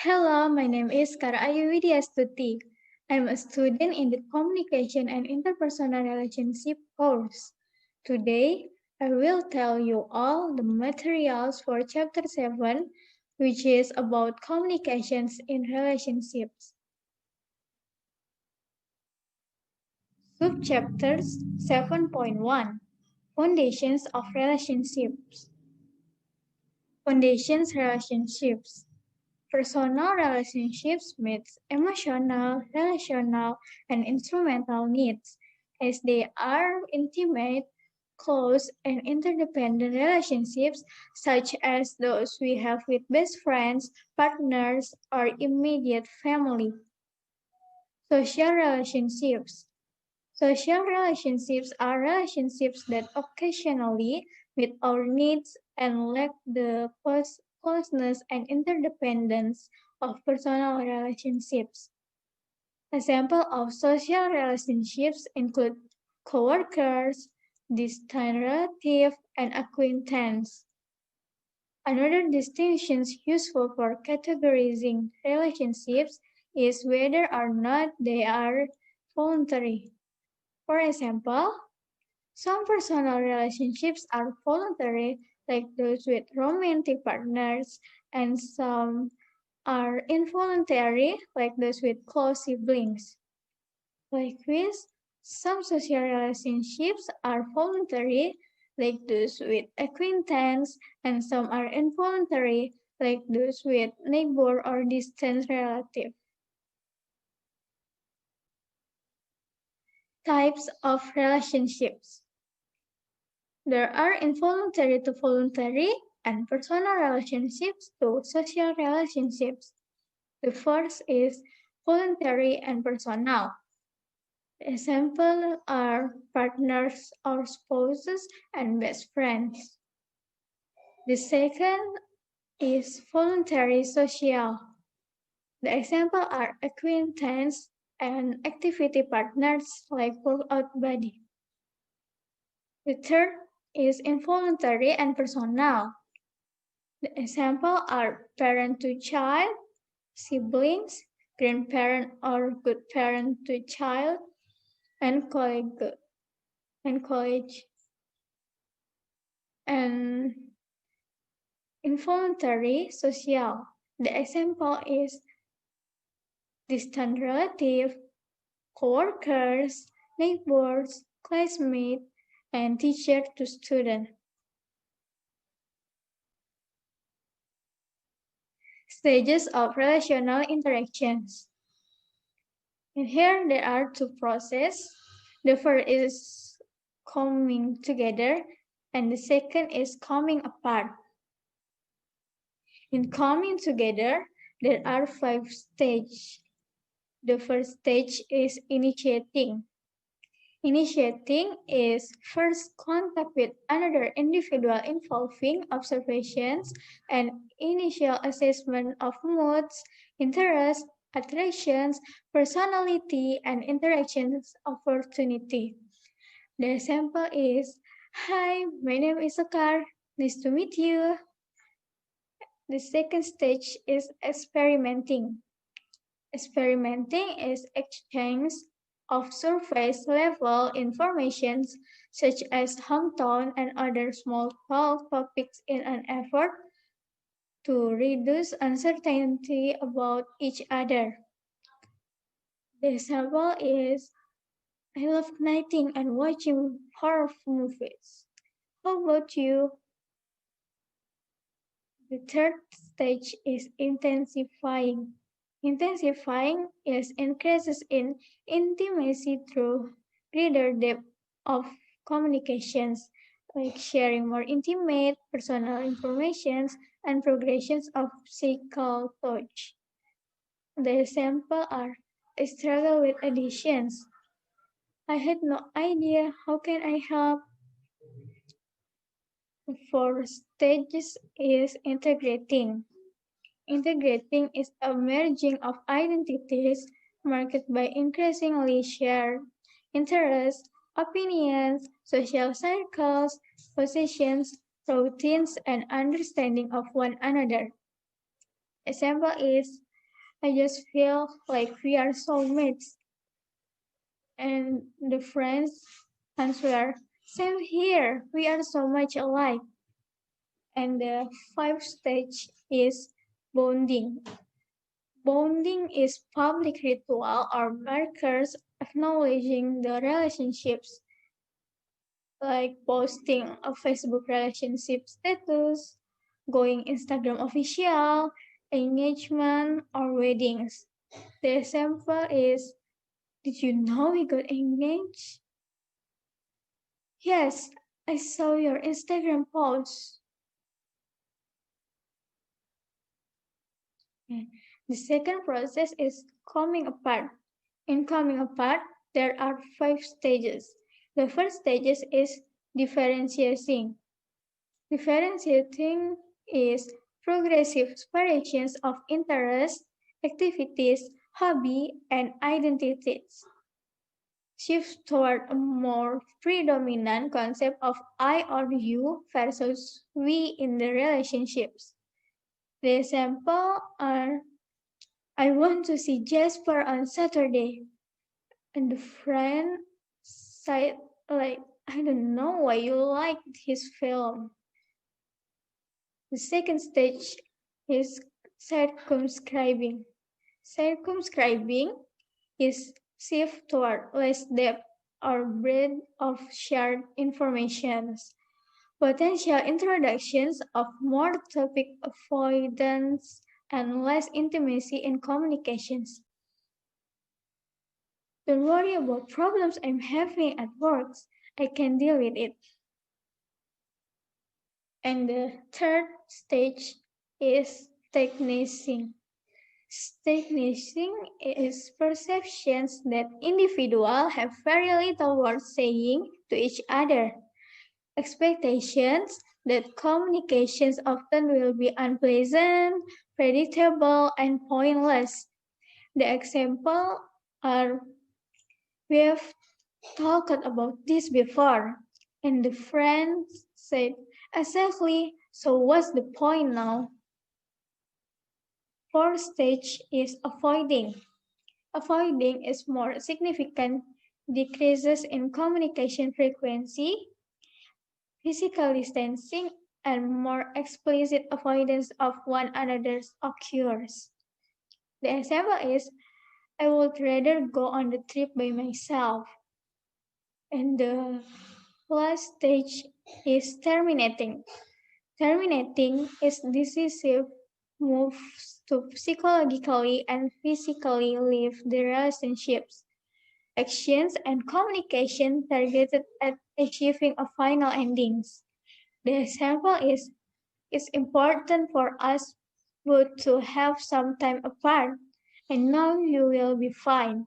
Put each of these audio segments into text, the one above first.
Hello, my name is Kara Ayu Widyastuti. I'm a student in the Communication and Interpersonal Relationship course. Today, I will tell you all the materials for Chapter 7, which is about communications in relationships. Subchapters 7.1 Foundations of Relationships. Foundations relationships. Personal relationships meet emotional, relational, and instrumental needs, as they are intimate, close, and interdependent relationships, such as those we have with best friends, partners, or immediate family. Social relationships. Social relationships are relationships that occasionally meet our needs and lack the closeness and interdependence of personal relationships. Examples of social relationships include coworkers, distant relatives, and acquaintances. Another distinction useful for categorizing relationships is whether or not they are voluntary. For example, some personal relationships are voluntary, like those with romantic partners, and some are involuntary, like those with close siblings. Likewise, some social relationships are voluntary, like those with acquaintance, and some are involuntary, like those with neighbor or distant relative. Types of relationships. There are involuntary to voluntary and personal relationships to social relationships. The first is voluntary and personal. Examples are partners or spouses and best friends. The second is voluntary social. The examples are acquaintance and activity partners like workout buddy. The third is involuntary and personal. The examples are parent to child, siblings, grandparent or good parent to child, and colleague and college. And involuntary social. The example is distant relative, co-workers, neighbors, classmates, and teacher to student. Stages of relational interactions. And here there are two processes. The first is coming together, and the second is coming apart. In coming together, there are 5 stages. The first stage is initiating. Initiating is first contact with another individual involving observations and initial assessment of moods, interests, attractions, personality, and interactions opportunity. The example is, "Hi, my name is Sekar. Nice to meet you." The second stage is experimenting. Experimenting is exchange of surface level information such as hometown and other small talk topics in an effort to reduce uncertainty about each other. The example is, "I love knitting and watching horror movies. How about you?" The third stage is intensifying. Intensifying is increases in intimacy through greater depth of communications, like sharing more intimate personal information and progressions of physical touch. The examples are, "I struggle with addictions. I had no idea. How can I help?" The fourth stage is integrating. Integrating is a merging of identities marked by increasingly shared interests, opinions, social circles, positions, routines, and understanding of one another. Example is, I just feel like we are soulmates. And the friends answer, same here, we are so much alike. And the fifth stage is bonding. Bonding is public ritual or markers acknowledging the relationships, like posting a Facebook relationship status, going Instagram official, engagement, or weddings. The example is, did you know we got engaged? Yes, I saw your Instagram post. The second process is coming apart. In coming apart, there are 5 stages. The first stage is differentiating. Differentiating is progressive separations of interests, activities, hobby, and identities. Shift toward a more predominant concept of I or you versus we in the relationships. The example are, I want to see Jasper on Saturday. And the friend said, like, I don't know why you like his film. The second stage is circumscribing. Circumscribing is shift toward less depth or breadth of shared information. Potential introductions of more topic avoidance and less intimacy in communications. Don't worry about problems I'm having at work. I can deal with it. And the third stage is stagnating. Stagnating is perceptions that individuals have very little worth saying to each other. Expectations that communications often will be unpleasant, predictable, and pointless. The example are, we have talked about this before, and the friend said, exactly, so what's the point now? Fourth stage is avoiding. Avoiding is more significant decreases in communication frequency, physical distancing, and more explicit avoidance of one another's occurs. The example is, I would rather go on the trip by myself. And the last stage is terminating. Terminating is decisive moves to psychologically and physically leave the relationships, actions, and communication targeted at achieving a final endings. The example is, it's important for us both to have some time apart, and now you will be fine.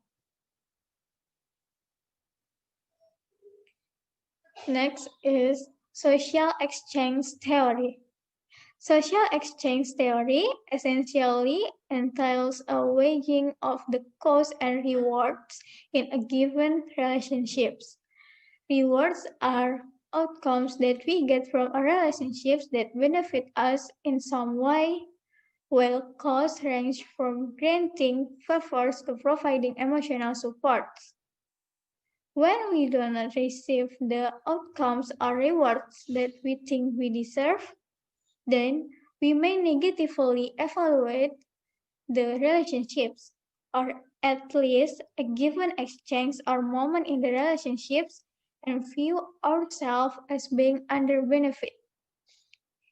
Next is social exchange theory. Social exchange theory essentially entails a weighing of the costs and rewards in a given relationships. Rewards are outcomes that we get from a relationships that benefit us in some way, while costs range from granting favors to providing emotional support. When we do not receive the outcomes or rewards that we think we deserve, then we may negatively evaluate the relationships, or at least a given exchange or moment in the relationships, and view ourselves as being under benefit.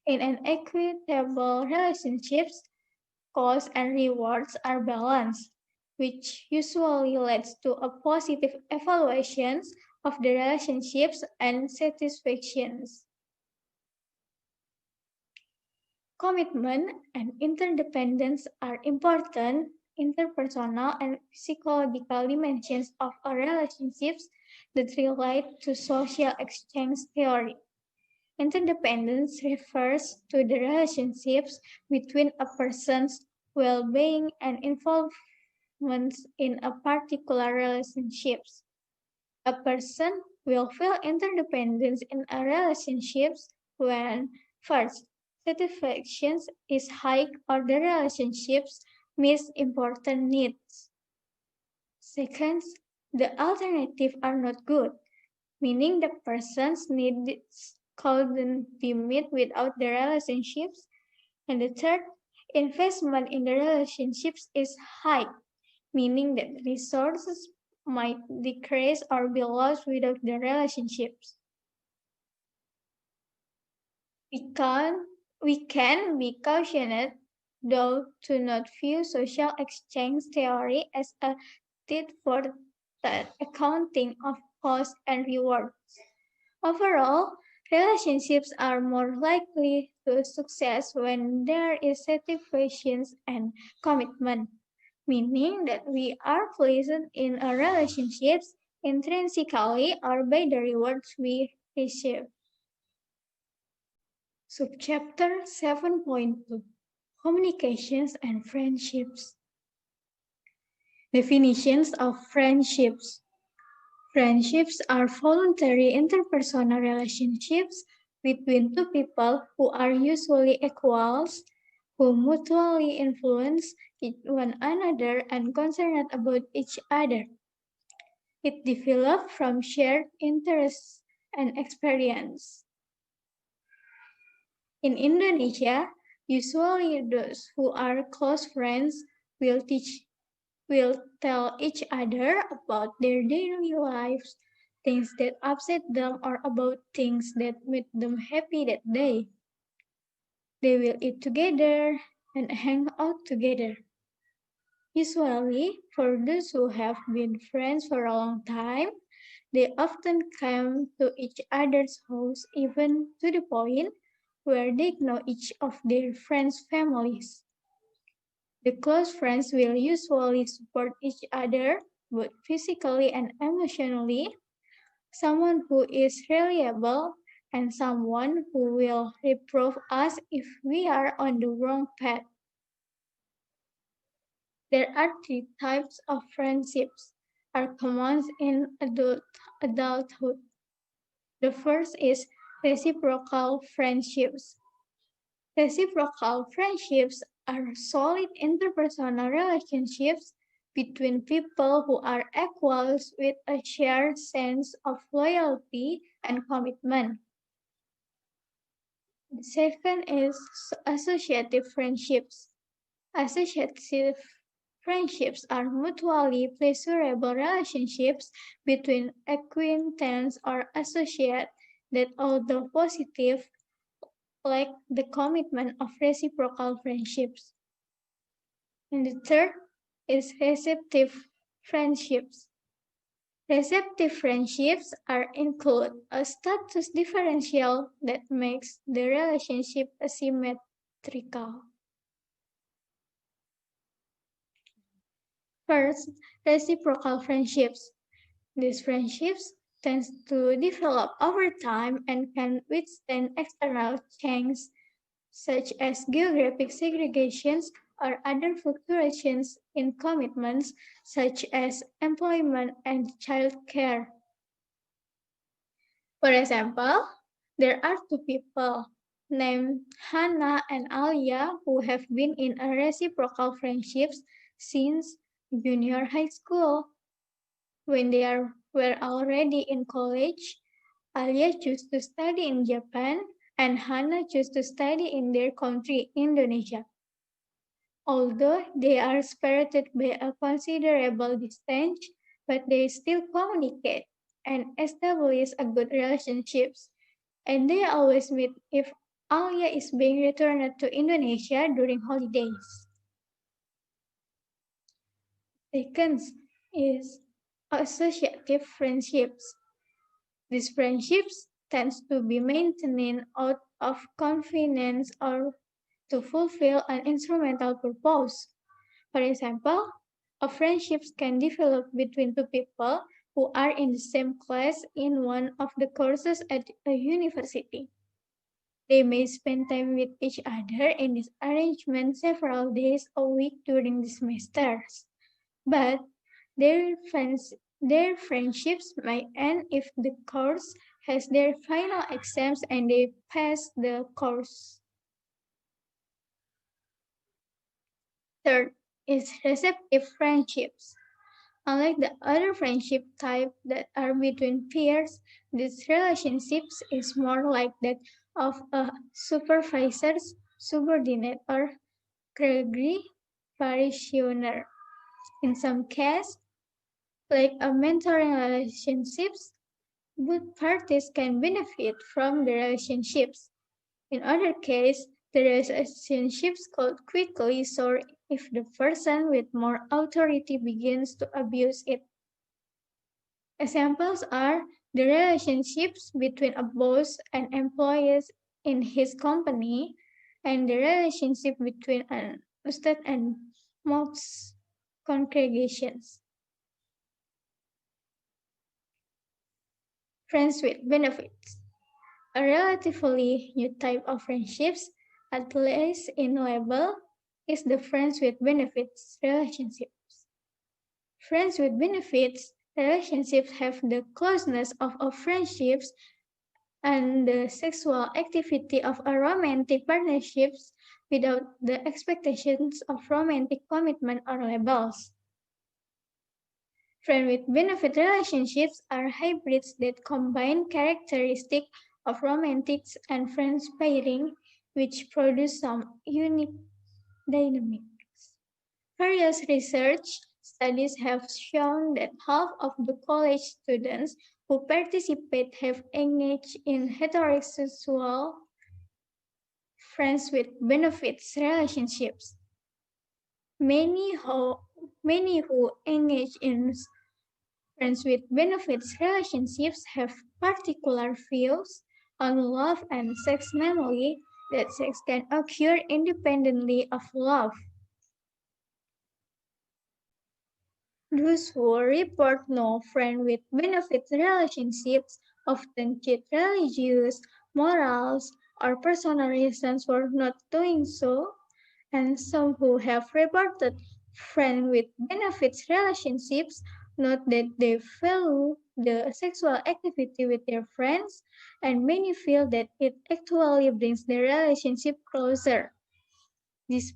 In an equitable relationships, costs and rewards are balanced, which usually leads to a positive evaluations of the relationships and satisfactions. Commitment and interdependence are important interpersonal and psychological dimensions of our relationships that relate to social exchange theory. Interdependence refers to the relationships between a person's well-being and involvement in a particular relationships. A person will feel interdependence in a relationships when first, satisfaction is high or the relationships miss important needs. Second, the alternatives are not good, meaning the person's needs couldn't be met without the relationships. And the third, investment in the relationships is high, meaning that resources might decrease or be lost without the relationships. We can be cautioned, though, to not view social exchange theory as a tit for tat accounting of cost and reward. Overall, relationships are more likely to success when there is satisfaction and commitment, meaning that we are pleased in a relationships intrinsically or by the rewards we receive. Subchapter 7.2 Communications and Friendships. Definitions of friendships. Friendships are voluntary interpersonal relationships between two people who are usually equals, who mutually influence one another and concerned about each other. It develops from shared interests and experience. In Indonesia, usually those who are close friends will tell each other about their daily lives, things that upset them or about things that make them happy that day. They will eat together and hang out together. Usually, for those who have been friends for a long time, they often come to each other's house even to the point where they know each of their friends' families. The close friends will usually support each other both physically and emotionally, someone who is reliable and someone who will reprove us if we are on the wrong path. There are three types of friendships are common in adulthood. The first is reciprocal friendships. Reciprocal friendships are solid interpersonal relationships between people who are equals with a shared sense of loyalty and commitment. The second is associative friendships. Associative friendships are mutually pleasurable relationships between acquaintance or associate that, although positive, lack the commitment of reciprocal friendships. And the third is receptive friendships. Receptive friendships are include a status differential that makes the relationship asymmetrical. First, reciprocal friendships. These friendships tend to develop over time and can withstand external change such as geographic segregations or other fluctuations in commitments such as employment and childcare. For example, there are two people named Hannah and Alia who have been in a reciprocal friendships since junior high school. When were already in college, Alia chose to study in Japan and Hannah chose to study in their country, Indonesia. Although they are separated by a considerable distance, but they still communicate and establish a good relationships. And they always meet if Alia is being returned to Indonesia during holidays. Second is associative friendships. These friendships tend to be maintained out of convenience or to fulfill an instrumental purpose. For example, a friendship can develop between two people who are in the same class in one of the courses at a university. They may spend time with each other in this arrangement several days a week during the semesters. But their friendships may end if the course has their final exams and they pass the course. Third, is receptive friendships. Unlike the other friendship type that are between peers, this relationships is more like that of a supervisor's subordinate or Gregory parishioner. In some cases, like a mentoring relationships, both parties can benefit from the relationships. In other cases, the relationships could quickly sour if the person with more authority begins to abuse it. Examples are the relationships between a boss and employees in his company, and the relationship between an ustad and mosque congregations. Friends with benefits. A relatively new type of friendships, at least in label, is the friends with benefits relationships. Friends with benefits relationships have the closeness of a friendships and the sexual activity of a romantic partnerships without the expectations of romantic commitment or labels. Friend with benefit relationships are hybrids that combine characteristics of romantics and friends pairing, which produce some unique dynamics. Various research studies have shown that half of the college students who participate have engaged in heterosexual friends with benefits relationships. Many who, many who engage in friends with benefits relationships have particular views on love and sex, namely that sex can occur independently of love. Those who report no friend with benefits relationships often cite religious, morals, or personal reasons for not doing so, and some who have reported friend with benefits relationships note that they value the sexual activity with their friends, and many feel that it actually brings the relationship closer. This,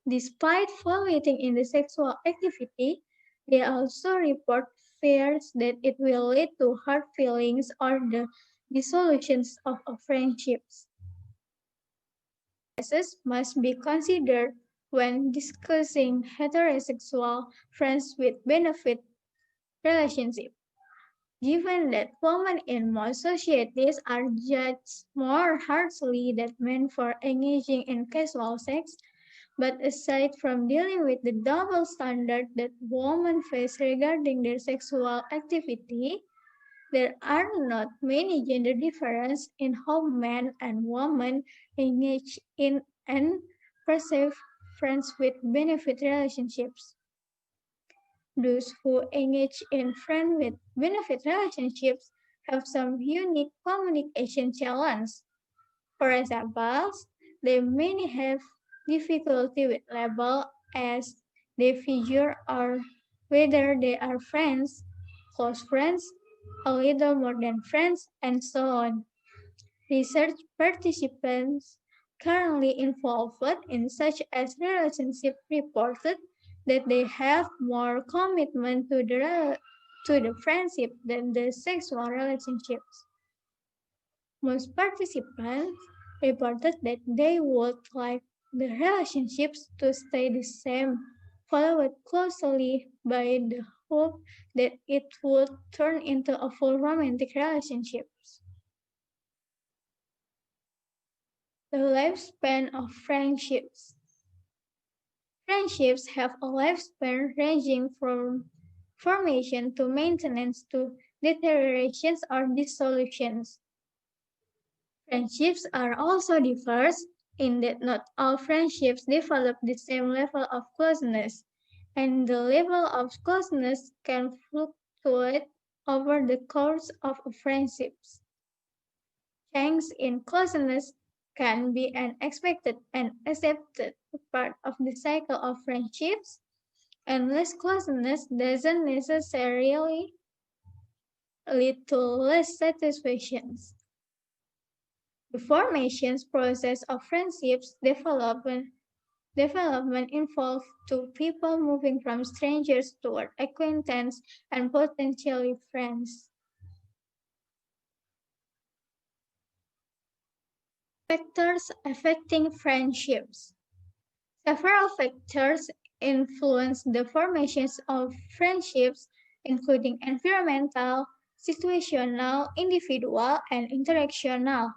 despite valuing in the sexual activity, they also report fears that it will lead to hard feelings or the dissolutions of friendships. Biases must be considered when discussing heterosexual friends with benefit relationships. Given that women in most societies are judged more harshly than men for engaging in casual sex, but aside from dealing with the double standard that women face regarding their sexual activity, there are not many gender differences in how men and women engage in and perceive friends with benefit relationships. Those who engage in friend with benefit relationships have some unique communication challenges. For example, they may have difficulty with label as they figure or whether they are friends, close friends, a little more than friends, and so on. Research participants currently involved in such as relationship reported that they have more commitment to the friendship than the sexual relationships. Most participants reported that they would like the relationships to stay the same, followed closely by the hope that it would turn into a full romantic relationship. The lifespan of friendships. Friendships have a lifespan ranging from formation to maintenance to deteriorations or dissolutions. Friendships are also diverse in that not all friendships develop the same level of closeness, and the level of closeness can fluctuate over the course of friendships. Changes in closeness can be an expected and accepted part of the cycle of friendships, and less closeness doesn't necessarily lead to less satisfactions. The formation process of friendships development Development involves two people moving from strangers toward acquaintance and potentially friends. Factors affecting friendships. Several factors influence the formations of friendships, including environmental, situational, individual, and interactional.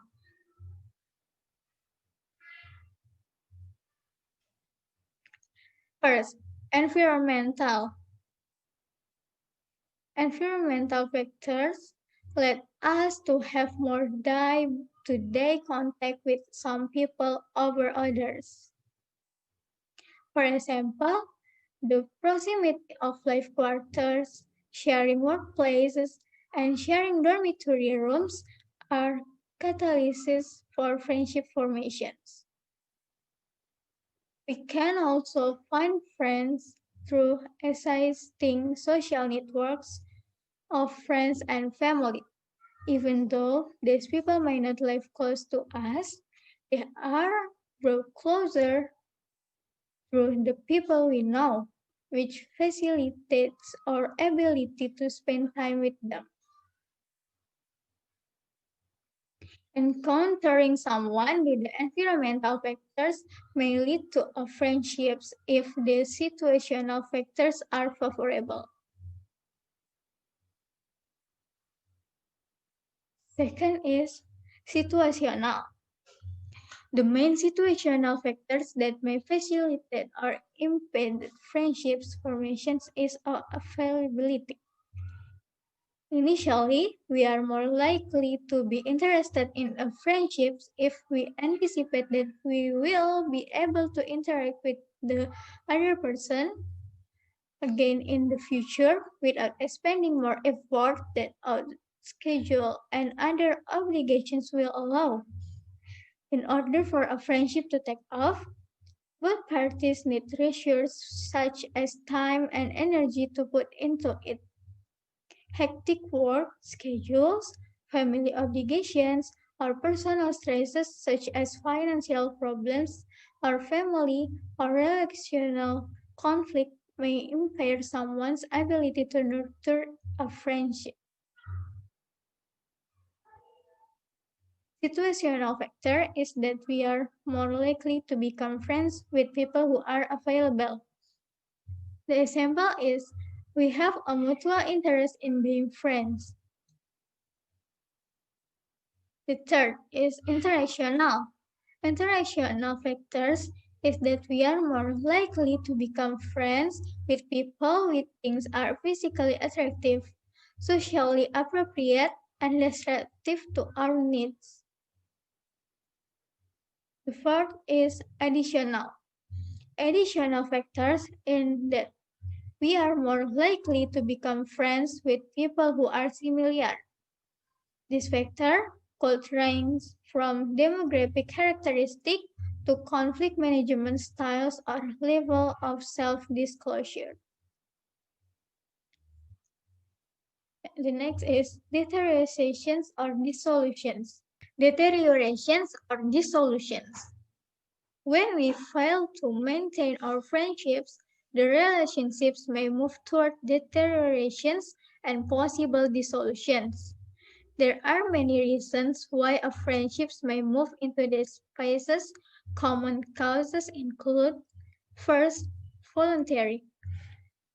First, environmental. Environmental factors led us to have more day-to-day contact with some people over others. For example, the proximity of life quarters, sharing workplaces, and sharing dormitory rooms are catalysts for friendship formations. We can also find friends through existing social networks of friends and family. Even though these people may not live close to us, they are brought closer through the people we know, which facilitates our ability to spend time with them. Encountering someone with the environmental factors may lead to a friendships if the situational factors are favorable. Second is situational. The main situational factors that may facilitate or impede friendships formations is availability. Initially, we are more likely to be interested in a friendship if we anticipate that we will be able to interact with the other person again in the future without expending more effort than our schedule and other obligations will allow. In order for a friendship to take off, both parties need resources such as time and energy to put into it. Hectic work schedules, family obligations, or personal stresses such as financial problems or family or relational conflict may impair someone's ability to nurture a friendship. Situational factor is that we are more likely to become friends with people who are available. The example is we have a mutual interest in being friends. The third is interactional. Interactional factors is that we are more likely to become friends with people we think are physically attractive, socially appropriate, and receptive to our needs. The fourth is additional. Additional factors in that we are more likely to become friends with people who are similar. This factor could range from demographic characteristics to conflict management styles or level of self-disclosure. The next is deteriorations or dissolutions. Deteriorations or dissolutions. When we fail to maintain our friendships, the relationships may move toward deteriorations and possible dissolutions. There are many reasons why a friendships may move into these phases. Common causes include: first, voluntary.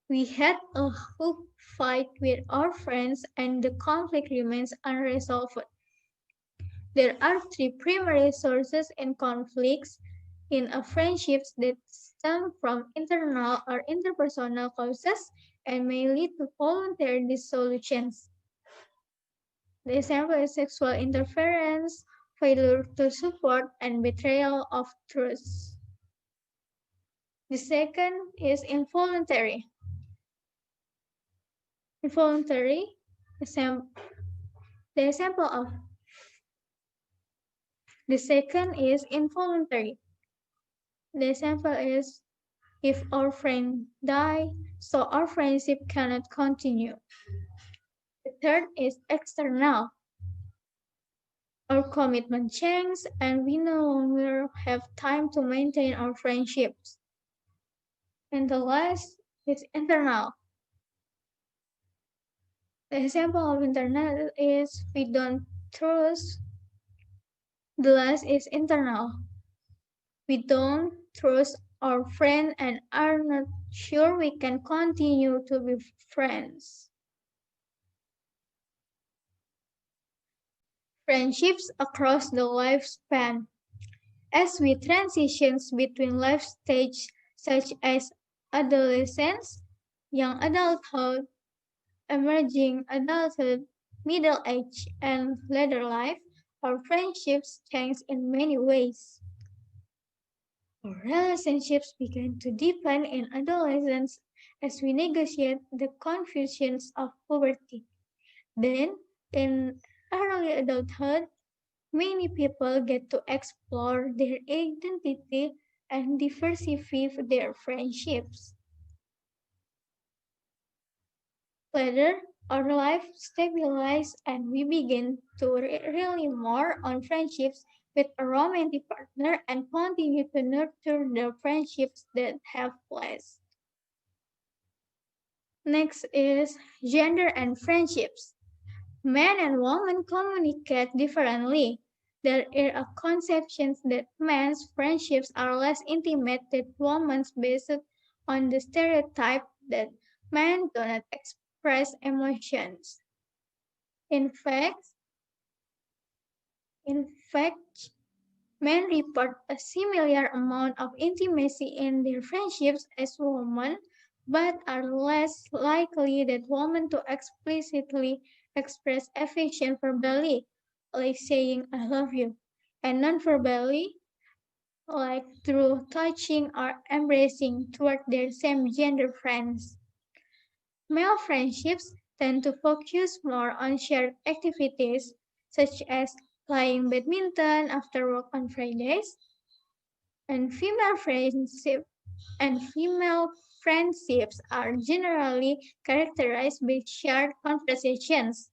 We had a hook fight with our friends and the conflict remains unresolved. There are three primary sources in conflicts in a friendships that stem from internal or interpersonal causes and may lead to voluntary dissolutions. The example is sexual interference, failure to support, and betrayal of trust. The second is involuntary. Involuntary, the example of the second is involuntary. The example is if our friend die, so our friendship cannot continue. The third is external. Our commitment changes, and we no longer have time to maintain our friendships. And the last is internal. The example of internal is we don't trust. The last is internal. We don't trust our friend and are not sure we can continue to be friends. Friendships across the lifespan. As we transition between life stages such as adolescence, young adulthood, emerging adulthood, middle age, and later life, our friendships change in many ways. Our relationships begin to deepen in adolescence as we negotiate the confusions of puberty. Then, in early adulthood, many people get to explore their identity and diversify their friendships. Later, our life stabilizes and we begin to rely more on friendships with a romantic partner and continue to nurture the friendships that have lasted. Next is gender and friendships. Men and women communicate differently. There are conceptions that men's friendships are less intimate than women's based on the stereotype that men do not express emotions. In fact, in fact, men report a similar amount of intimacy in their friendships as women, but are less likely than women to explicitly express affection verbally, like saying I love you, and non-verbally, like through touching or embracing toward their same gender friends. Male friendships tend to focus more on shared activities such as playing badminton after work on Fridays, and female friendships are generally characterized by shared conversations.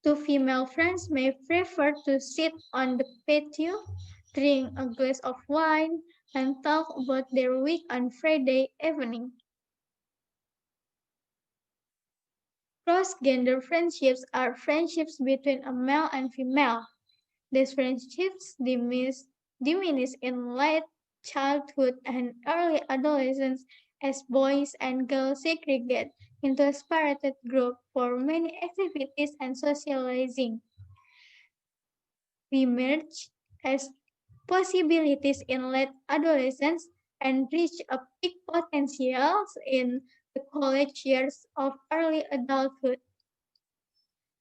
Two female friends may prefer to sit on the patio, drink a glass of wine, and talk about their week on Friday evening. Cross-gender friendships are friendships between a male and female. These friendships diminish in late childhood and early adolescence as boys and girls segregate into a separated groups for many activities and socializing. Emerge as possibilities in late adolescence and reach a peak potential in the college years of early adulthood.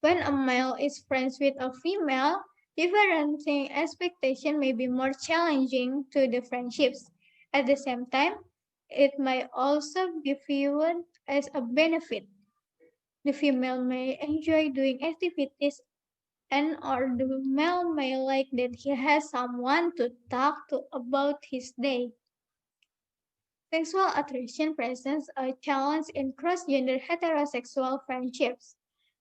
When a male is friends with a female, differencing expectation may be more challenging to the friendships. At the same time, it may also be viewed as a benefit. The female may enjoy doing activities and or the male may like that he has someone to talk to about his day. Sexual attraction presents a challenge in cross-gender heterosexual friendships.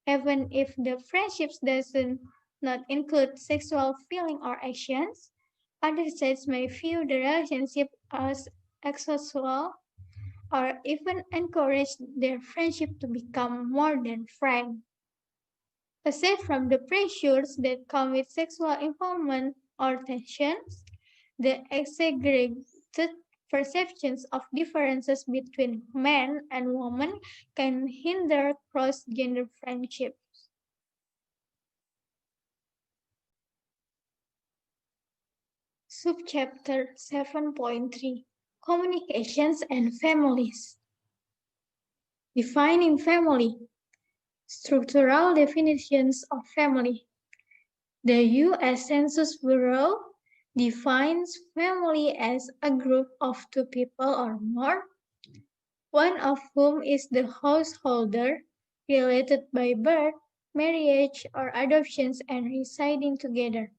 Even if the friendships doesn't not include sexual feeling or actions, other sides may view the relationship as asexual or even encourage their friendship to become more than friend. Aside from the pressures that come with sexual involvement or tensions, the exaggerated perceptions of differences between men and women can hinder cross-gender friendships. Subchapter 7.3 Communications and Families. Defining family. Structural definitions of family. The U.S. Census Bureau defines family as a group of two people or more, one of whom is the householder, related by birth, marriage, or adoptions and residing together.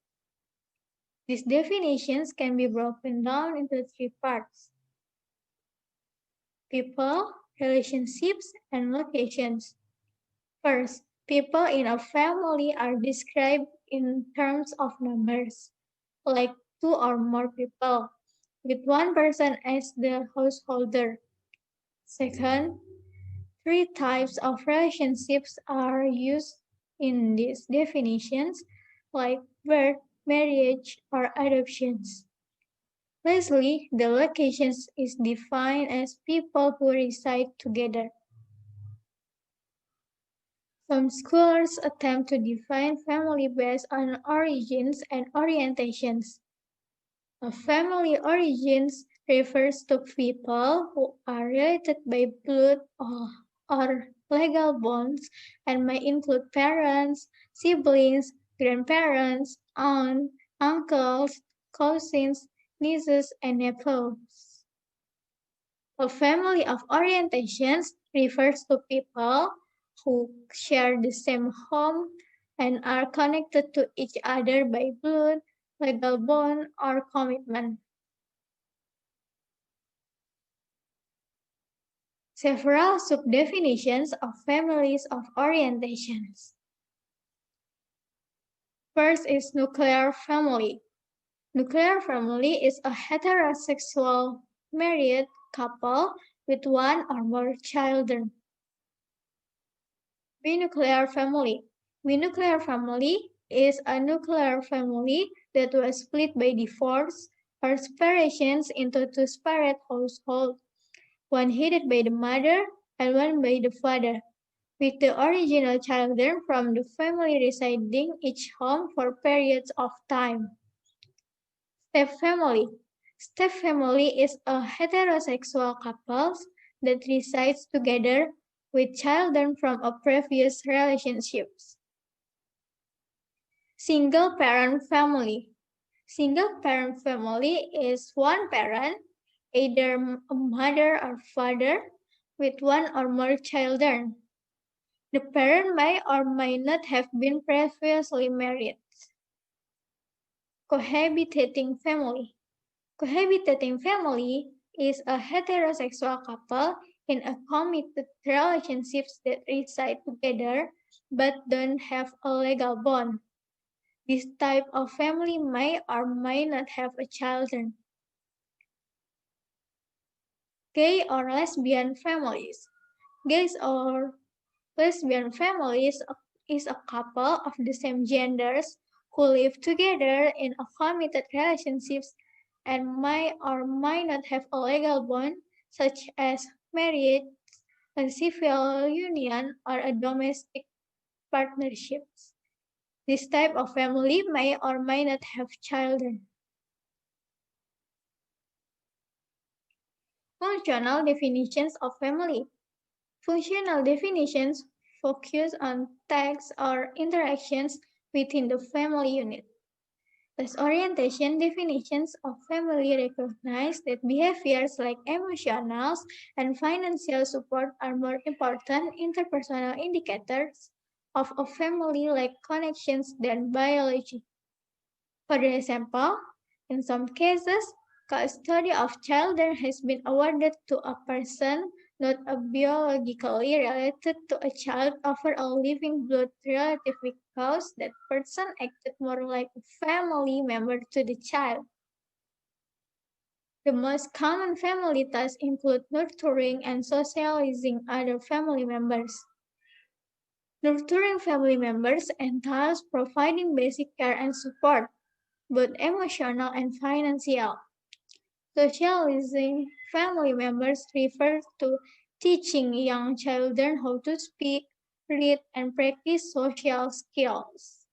These definitions can be broken down into three parts: people, relationships, and locations. First, people in a family are described in terms of numbers, like two or more people, with one person as the householder. Second, three types of relationships are used in these definitions, like birth, marriage, or adoptions. Lastly, the locations is defined as people who reside together. Some scholars attempt to define family based on origins and orientations. A family origins refers to people who are related by blood or legal bonds and may include parents, siblings, grandparents, aunts, uncles, cousins, nieces, and nephews. A family of orientations refers to people who share the same home and are connected to each other by blood, legal bond, or commitment. Several subdefinitions of families of orientations. First is nuclear family. Nuclear family is a heterosexual married couple with one or more children. Binuclear family. Binuclear family is a nuclear family that was split by divorce or separations into two separate households, one headed by the mother and one by the father, with the original children from the family residing each home for periods of time. Step family. Step family is a heterosexual couple that resides together with children from a previous relationships. Single parent family. Single parent family is one parent, either a mother or father, with one or more children. The parent may or may not have been previously married. Cohabitating family. Cohabitating family is a heterosexual couple in a committed relationships that reside together but don't have a legal bond. This type of family may or may not have a children. Gay or lesbian families. Gays or lesbian families is a couple of the same genders who live together in a committed relationships and may or may not have a legal bond such as marriage, a civil union, or a domestic partnership. This type of family may or may not have children. Functional definitions of family. Functional definitions focus on tasks or interactions within the family unit. As orientation definitions of family recognize that behaviors like emotional and financial support are more important interpersonal indicators of a family like connections than biology. For example, in some cases, custody of children has been awarded to a person not a biologically related to a child over a living blood relative because that person acted more like a family member to the child. The most common family tasks include nurturing and socializing other family members. Nurturing family members entails providing basic care and support, both emotional and financial. Socializing family members refers to teaching young children how to speak, read, and practice social skills.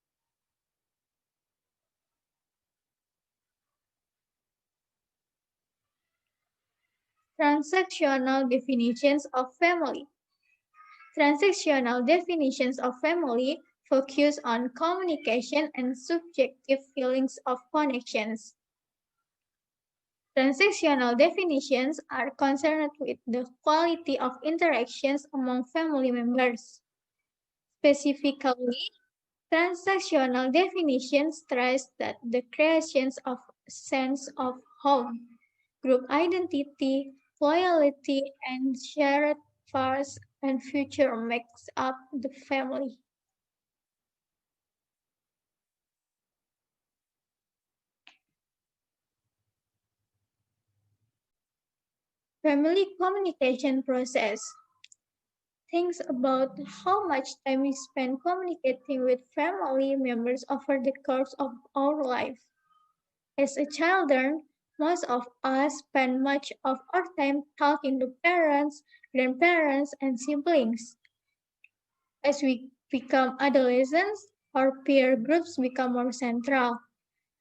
Transactional definitions of family. Transactional definitions of family focus on communication and subjective feelings of connections. Transactional definitions are concerned with the quality of interactions among family members. Specifically, transactional definitions stress that the creation of sense of home, group identity, loyalty, and shared past and future makes up the family. Family communication process. Think about how much time we spend communicating with family members over the course of our life. As a children, most of us spend much of our time talking to parents, grandparents, and siblings. As we become adolescents, our peer groups become more central,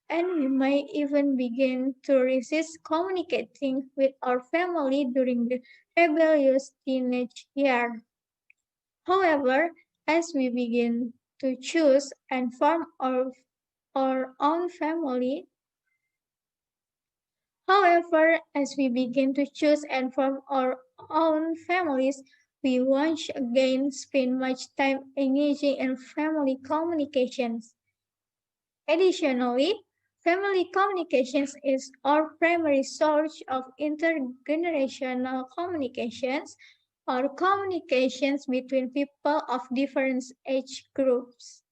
and we might even begin to resist communicating with our family during the rebellious teenage years. However, as we begin to choose and form our own family, However, as we begin to choose and form our own families, we once again spend much time engaging in family communications. Additionally, family communications is our primary source of intergenerational communications or communications between people of different age groups.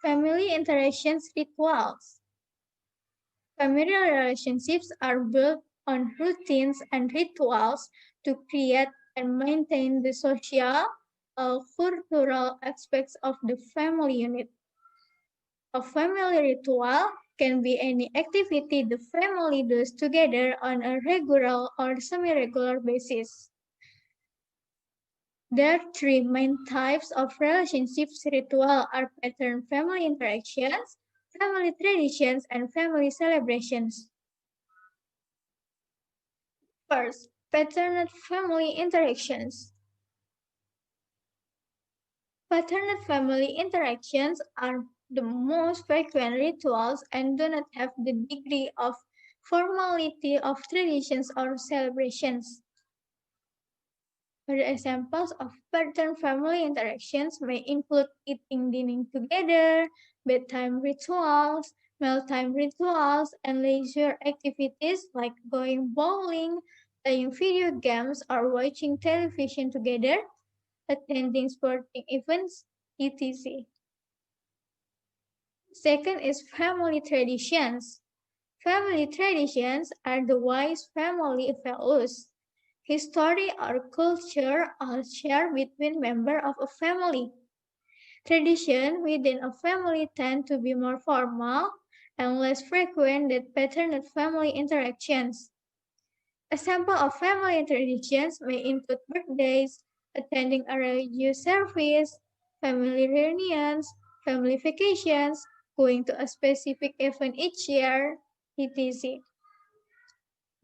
Family interactions rituals. Familial relationships are built on routines and rituals to create and maintain the social, cultural aspects of the family unit. A family ritual can be any activity the family does together on a regular or semi-regular basis. There are three main types of relationships ritual are pattern family interactions, family traditions, and family celebrations. First, paternal family interactions. Paternal family interactions are the most frequent rituals and do not have the degree of formality of traditions or celebrations. Other examples of paternal family interactions may include eating dinner together, bedtime rituals, mealtime rituals, and leisure activities like going bowling, playing video games, or watching television together, attending sporting events, etc. Second is family traditions. Family traditions are the wise family values. History or culture are shared between members of a family. Traditions within a family tend to be more formal and less frequent than paternal family interactions. A sample of family traditions may include birthdays, attending a religious service, family reunions, family vacations, going to a specific event each year, etc.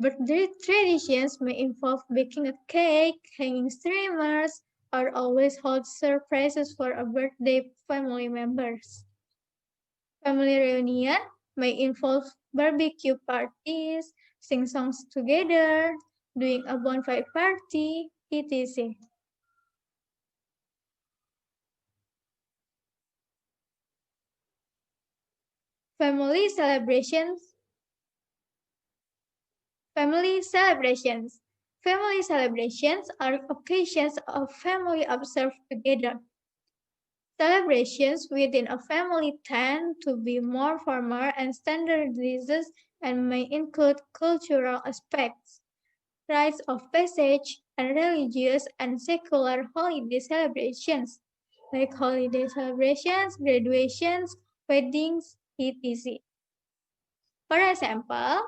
Birthday traditions may involve baking a cake, hanging streamers, or always hold surprises for a birthday family members. Family reunion may involve barbecue parties, sing songs together, doing a bonfire party, etc. Family celebrations. Family celebrations. Family celebrations are occasions of family observed together. Celebrations within a family tend to be more formal and standardized and may include cultural aspects, rites of passage, and religious and secular holiday celebrations, like holiday celebrations, graduations, weddings, etc. For example,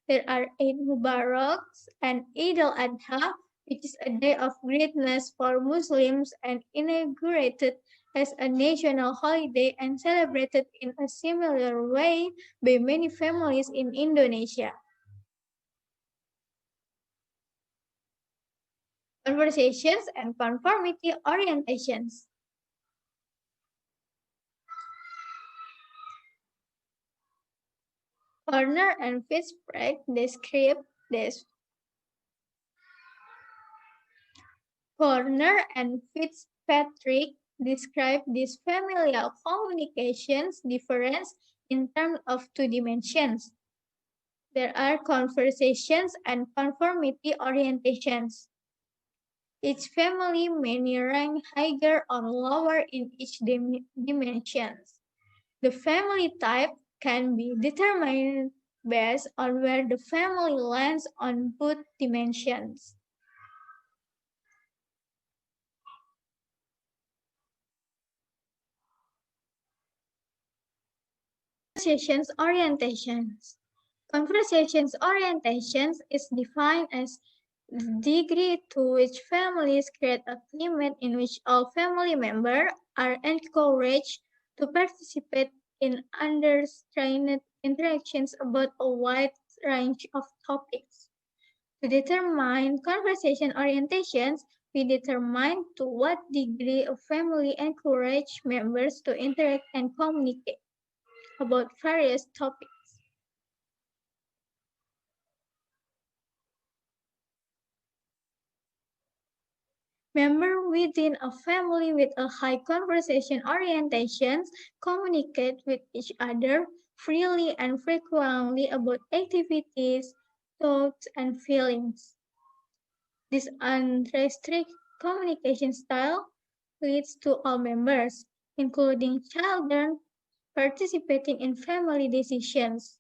there are Eid Mubarak and Eid al-Adha, which is a day of greatness for Muslims and inaugurated as a national holiday and celebrated in a similar way by many families in Indonesia. Conversations and conformity orientations. Horner and Fitzpatrick describe this. Horner and Fitzpatrick describe this familial communications difference in terms of two dimensions. There are conversations and conformity orientations. Each family may rank higher or lower in each dimension. The family type can be determined based on where the family lands on both dimensions. Conversations orientations. Conversations orientations is defined as the degree to which families create a climate in which all family members are encouraged to participate in understanding interactions about a wide range of topics. To determine conversation orientations, we determine to what degree a family encourage members to interact and communicate about various topics. Members within a family with a high conversation orientation communicate with each other freely and frequently about activities, thoughts, and feelings. This unrestricted communication style leads to all members, including children, participating in family decisions.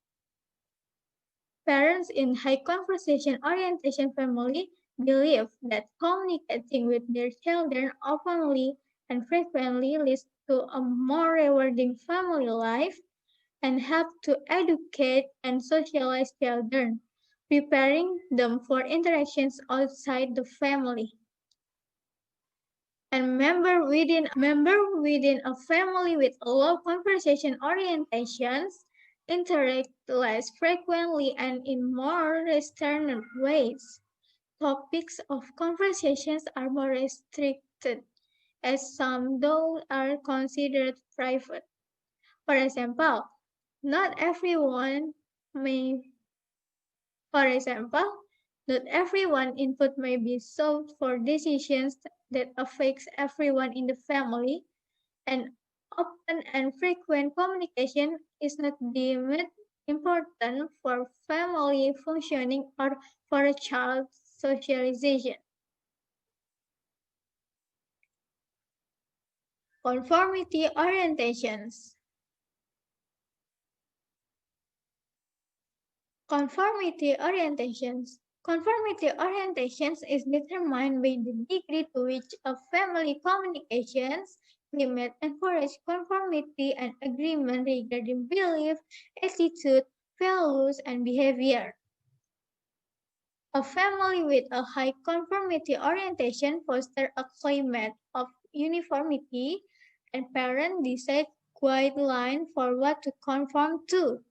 Parents in high conversation orientation family believe that communicating with their children openly and frequently leads to a more rewarding family life and help to educate and socialize children, preparing them for interactions outside the family. And member within a family with low conversation orientations interact less frequently and in more restrained ways. Topics of conversations are more restricted, as some those are considered private. For example, not everyone may For example, not everyone input may be sought for decisions that affects everyone in the family, and open and frequent communication is not deemed important for family functioning or for a child's socialization. Conformity orientations. Conformity orientations. Conformity orientations is determined by the degree to which a family communications limit encourage conformity and agreement regarding belief, attitude, values, and behavior. A family with a high conformity orientation fosters a climate of uniformity, and parents decide guidelines for what to conform to.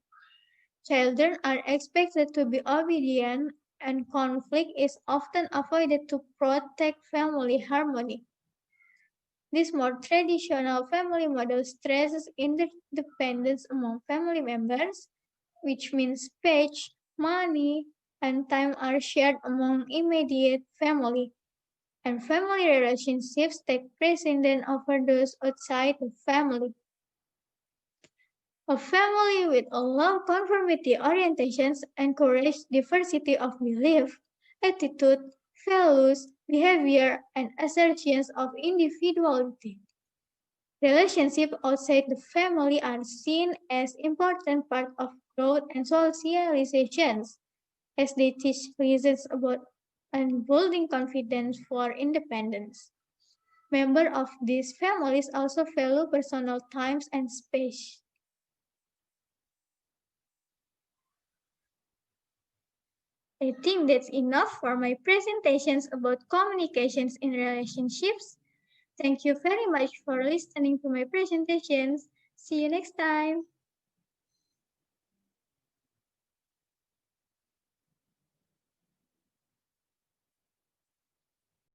Children are expected to be obedient, and conflict is often avoided to protect family harmony. This more traditional family model stresses interdependence among family members, which means space, money, and time are shared among immediate family, and family relationships take precedence over those outside the family. A family with a low conformity orientations encourage diversity of belief, attitude, values, behavior, and assertions of individuality. Relationships outside the family are seen as important part of growth and socializations, as they teach lessons about and building confidence for independence. Members of these families also value personal times and space. I think that's enough for my presentations about communications in relationships. Thank you very much for listening to my presentations. See you next time.